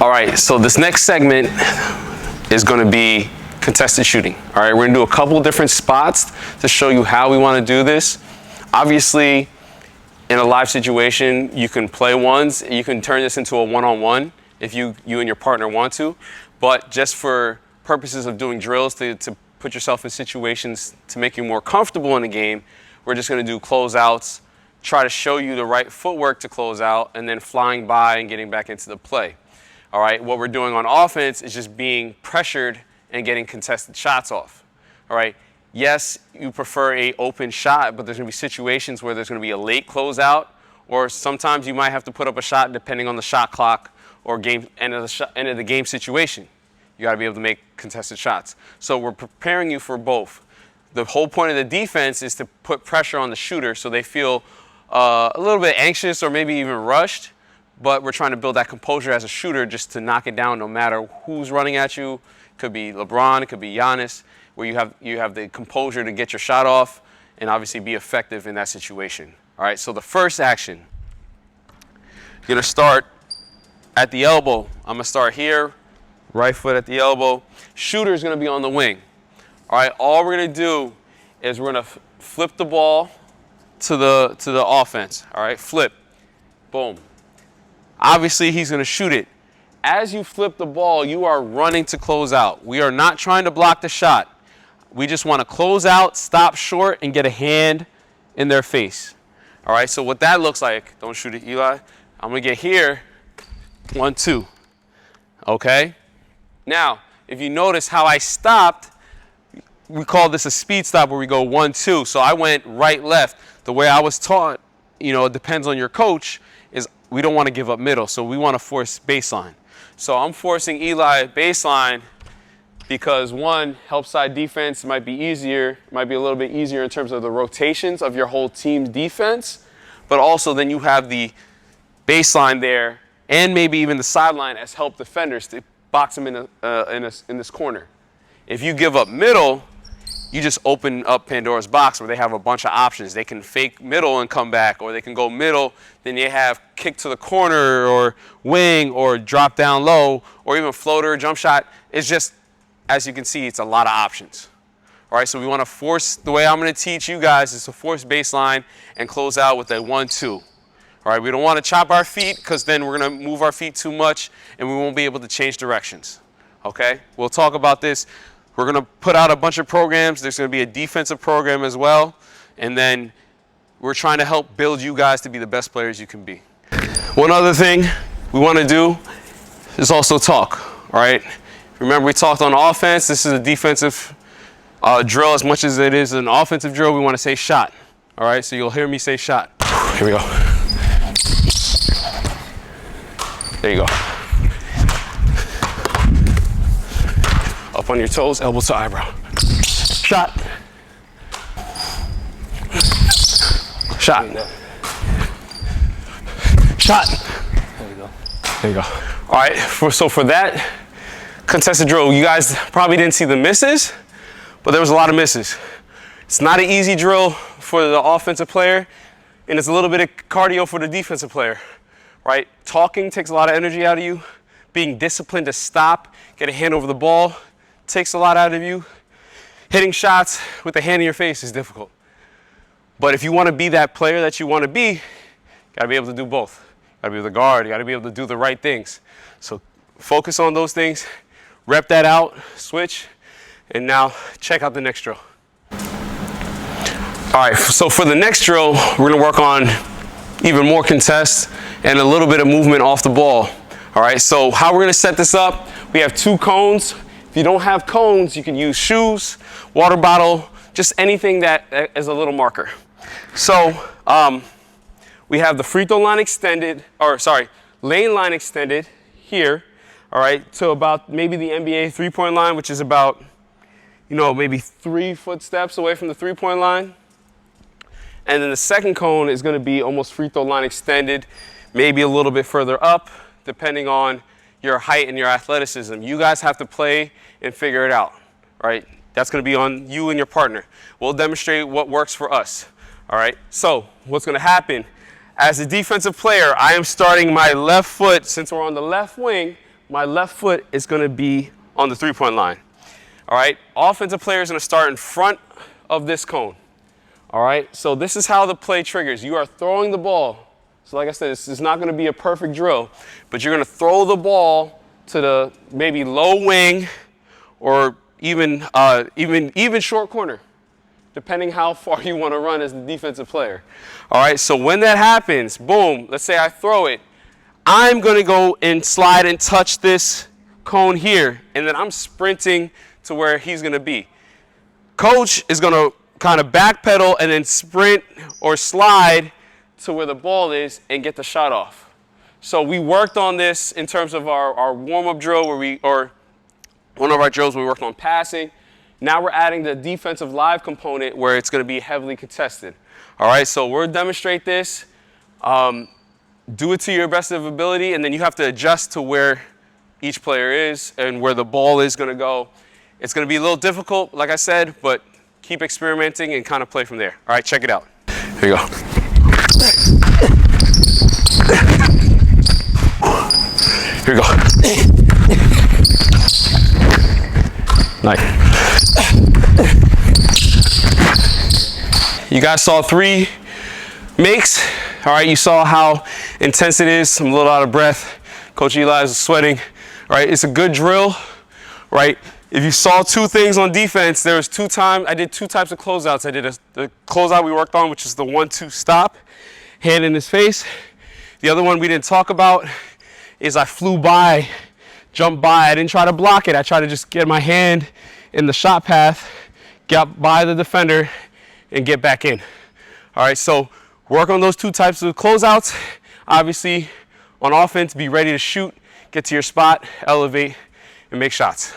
All right, so this next segment is going to be contested shooting. All right, we're going to do a couple different spots to show you how we want to do this. Obviously, in a live situation, you can play ones. You can turn this into a one-on-one if you and your partner want to. But just for purposes of doing drills to put yourself in situations to make you more comfortable in the game, we're just going to do closeouts, try to show you the right footwork to close out, and then flying by and getting back into the play. All right, what we're doing on offense is just being pressured and getting contested shots off. All right, yes, you prefer a open shot, but there's going to be situations where there's going to be a late closeout, or sometimes you might have to put up a shot depending on the shot clock or end of the game situation. You got to be able to make contested shots. So we're preparing you for both. The whole point of the defense is to put pressure on the shooter so they feel a little bit anxious or maybe even rushed. But we're trying to build that composure as a shooter just to knock it down no matter who's running at you. It could be LeBron, it could be Giannis, where you have the composure to get your shot off and obviously be effective in that situation. All right, so the first action, you're going to start at the elbow. I'm going to start here, right foot at the elbow. Shooter is going to be on the wing. All right, all we're going to do is we're going to flip the ball to the offense. All right, flip, boom. Obviously, he's going to shoot it. As you flip the ball, you are running to close out. We are not trying to block the shot. We just want to close out, stop short, and get a hand in their face. All right, so what that looks like, don't shoot it, Eli. I'm going to get here, 1, 2. Okay? Now, if you notice how I stopped, we call this a speed stop where we go 1, 2. So I went right, left. The way I was taught, it depends on your coach, is we don't want to give up middle, so we want to force baseline. So I'm forcing Eli baseline because, one, help side defense might be easier, might be a little bit easier in terms of the rotations of your whole team's defense, but also then you have the baseline there and maybe even the sideline as help defenders to box them in this corner. If you give up middle, you just open up Pandora's box where they have a bunch of options. They can fake middle and come back, or they can go middle, then they have kick to the corner or wing or drop down low or even floater, jump shot. It's just, as you can see, it's a lot of options. All right, so we want to force, the way I'm going to teach you guys is to force baseline and close out with a 1, 2. All right, we don't want to chop our feet because then we're going to move our feet too much and we won't be able to change directions. Okay, we'll talk about this. We're going to put out a bunch of programs. There's going to be a defensive program as well. And then we're trying to help build you guys to be the best players you can be. One other thing we want to do is also talk, all right? Remember, we talked on offense. This is a defensive drill as much as it is an offensive drill. We want to say shot, all right? So you'll hear me say shot. Here we go. There you go. Up on your toes, elbow to eyebrow. Shot. Shot. Shot. There you go. There you go. All right, so for that contested drill, you guys probably didn't see the misses, but there was a lot of misses. It's not an easy drill for the offensive player, and it's a little bit of cardio for the defensive player, right? Talking takes a lot of energy out of you. Being disciplined to stop, get a hand over the ball, takes a lot out of you. Hitting shots with the hand in your face is difficult. But if you want to be that player that you want to be, you got to be able to do both. You got to be able to guard. You got to be able to do the right things. So focus on those things, rep that out, switch, and now check out the next drill. All right, so for the next drill, we're going to work on even more contests and a little bit of movement off the ball. All right, so how we're going to set this up, we have 2 cones. If you don't have cones, you can use shoes, water bottle, just anything that is a little marker. So we have the free throw line extended, lane line extended here, all right, to about maybe the NBA 3-point line, which is about, maybe 3 footsteps away from the 3-point line. And then the second cone is going to be almost free throw line extended, maybe a little bit further up, depending on your height and your athleticism. You guys have to play and figure it out, right? That's going to be on you and your partner. We'll demonstrate what works for us, all right? So what's going to happen, as a defensive player, I am starting my left foot, since we're on the left wing, my left foot is going to be on the three-point line. All right, offensive player is going to start in front of this cone. All right, so this is how the play triggers. You are throwing the ball. So like I said, this is not going to be a perfect drill, but you're going to throw the ball to the maybe low wing or even short corner, depending how far you want to run as the defensive player. All right, so when that happens, boom, let's say I throw it, I'm going to go and slide and touch this cone here, and then I'm sprinting to where he's going to be. Coach is going to kind of backpedal and then sprint or slide to where the ball is and get the shot off. So we worked on this in terms of our warm-up drill or one of our drills where we worked on passing. Now we're adding the defensive live component where it's going to be heavily contested. All right, so we'll demonstrate this. Do it to your best of ability, and then you have to adjust to where each player is and where the ball is going to go. It's going to be a little difficult, like I said, but keep experimenting and kind of play from there. All right, check it out. Here you go. Here we go. Nice. You guys saw 3 makes. All right, you saw how intense it is. I'm a little out of breath. Coach Eli is sweating. All right, it's a good drill, right? If you saw 2 things on defense, there was I did 2 types of closeouts. I did the closeout we worked on, which is the 1-2 stop, hand in his face. The other one we didn't talk about is I flew by, jumped by. I didn't try to block it. I tried to just get my hand in the shot path, get by the defender, and get back in. All right, so work on those 2 types of closeouts. Obviously, on offense, be ready to shoot, get to your spot, elevate, and make shots.